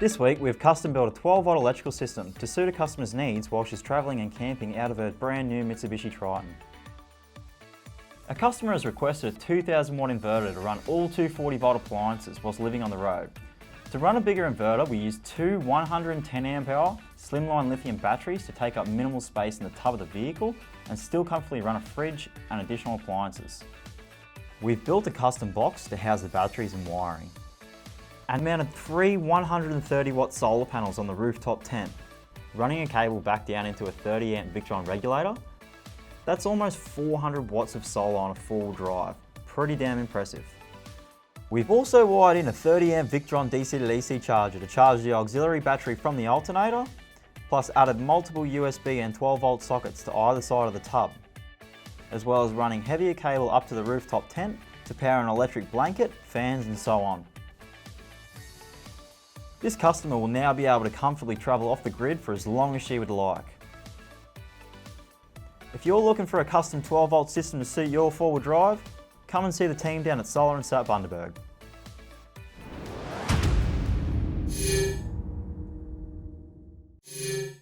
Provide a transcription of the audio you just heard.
This week we've custom built a 12-volt electrical system to suit a customer's needs while she's travelling and camping out of her brand new Mitsubishi Triton. A customer has requested a 2000w inverter to run all 240-volt appliances whilst living on the road. To run a bigger inverter, we use two 110 Ah slimline lithium batteries to take up minimal space in the tub of the vehicle and still comfortably run a fridge and additional appliances. We've built a custom box to house the batteries and wiring, and mounted three 130-watt solar panels on the rooftop tent, running a cable back down into a 30-amp Victron regulator. That's almost 400 watts of solar on a four-wheel drive. Pretty damn impressive. We've also wired in a 30-amp Victron DC to DC charger to charge the auxiliary battery from the alternator, plus added multiple USB and 12-volt sockets to either side of the tub, as well as running heavier cable up to the rooftop tent to power an electric blanket, fans and so on. This customer will now be able to comfortably travel off the grid for as long as she would like. If you're looking for a custom 12-volt system to suit your four-wheel drive, come and see the team down at Solar & Sat Bundaberg.